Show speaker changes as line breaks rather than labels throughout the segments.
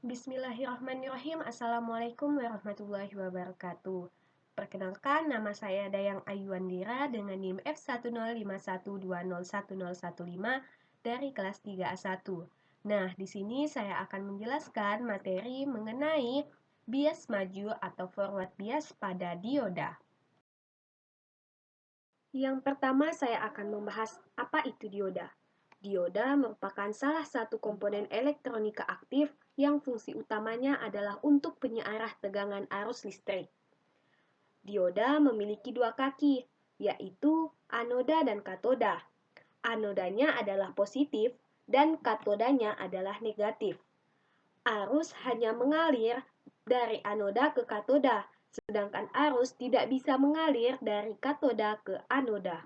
Bismillahirrahmanirrahim. Assalamualaikum warahmatullahi wabarakatuh. Perkenalkan, nama saya Dayang Ayuandira dengan NIM F1051201015 dari kelas 3A1. Nah, di sini saya akan menjelaskan materi mengenai bias maju atau forward bias pada dioda. Yang pertama, saya akan membahas apa itu dioda. Dioda merupakan salah satu komponen elektronika aktif yang fungsi utamanya adalah untuk penyearah tegangan arus listrik. Dioda memiliki dua kaki, yaitu anoda dan katoda. Anodanya adalah positif dan katodanya adalah negatif. Arus hanya mengalir dari anoda ke katoda, sedangkan arus tidak bisa mengalir dari katoda ke anoda.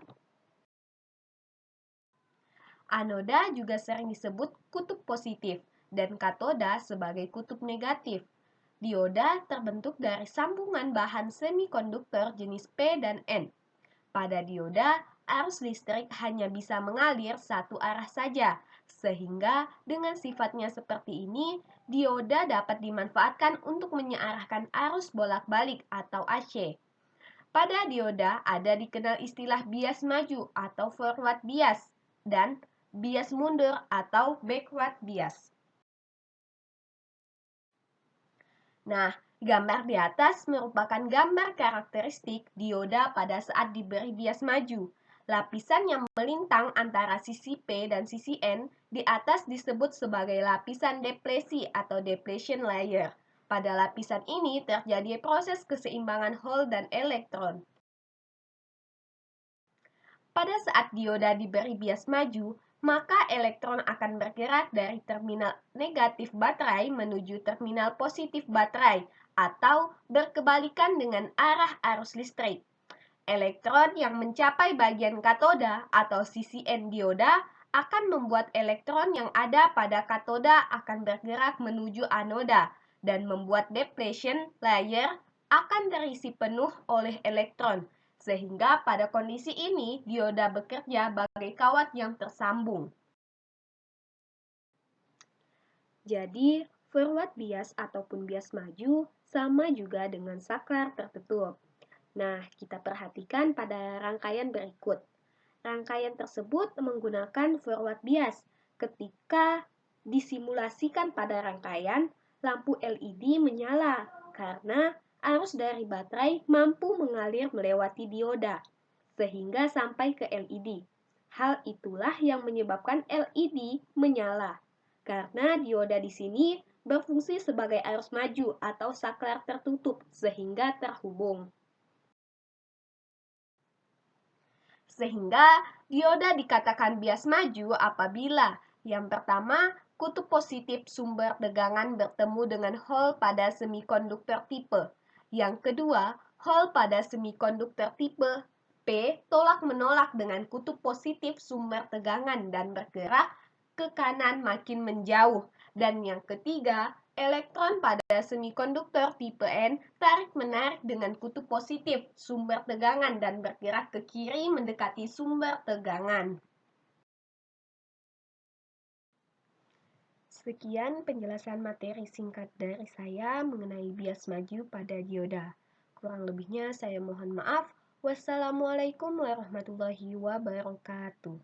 Anoda juga sering disebut kutub positif dan katoda sebagai kutub negatif. Dioda terbentuk dari sambungan bahan semikonduktor jenis P dan N. Pada dioda, arus listrik hanya bisa mengalir satu arah saja, sehingga dengan sifatnya seperti ini, dioda dapat dimanfaatkan untuk menyearahkan arus bolak-balik atau AC. Pada dioda ada dikenal istilah bias maju atau forward bias dan bias mundur atau backward bias. Nah, gambar di atas merupakan gambar karakteristik dioda pada saat diberi bias maju. Lapisan yang melintang antara sisi P dan sisi N di atas disebut sebagai lapisan deplesi atau depletion layer. Pada lapisan ini terjadi proses keseimbangan hole dan elektron. Pada saat dioda diberi bias maju, maka elektron akan bergerak dari terminal negatif baterai menuju terminal positif baterai atau berkebalikan dengan arah arus listrik. Elektron yang mencapai bagian katoda atau sisi N dioda akan membuat elektron yang ada pada katoda akan bergerak menuju anoda dan membuat depletion layer akan terisi penuh oleh elektron. Sehingga pada kondisi ini dioda bekerja bagai kawat yang tersambung. Jadi, forward bias ataupun bias maju sama juga dengan saklar tertutup. Nah, kita perhatikan pada rangkaian berikut. Rangkaian tersebut menggunakan forward bias. Ketika disimulasikan pada rangkaian, lampu LED menyala karena arus dari baterai mampu mengalir melewati dioda, sehingga sampai ke LED. Hal itulah yang menyebabkan LED menyala, karena dioda di sini berfungsi sebagai arus maju atau saklar tertutup, sehingga terhubung. Sehingga dioda dikatakan bias maju apabila yang pertama, kutub positif sumber tegangan bertemu dengan hole pada semikonduktor tipe. Yang kedua, hole pada semikonduktor tipe P tolak-menolak dengan kutub positif sumber tegangan dan bergerak ke kanan makin menjauh. Dan yang ketiga, elektron pada semikonduktor tipe N tarik-menarik dengan kutub positif sumber tegangan dan bergerak ke kiri mendekati sumber tegangan. Sekian penjelasan materi singkat dari saya mengenai bias maju pada dioda. Kurang lebihnya saya mohon maaf. Wassalamualaikum warahmatullahi wabarakatuh.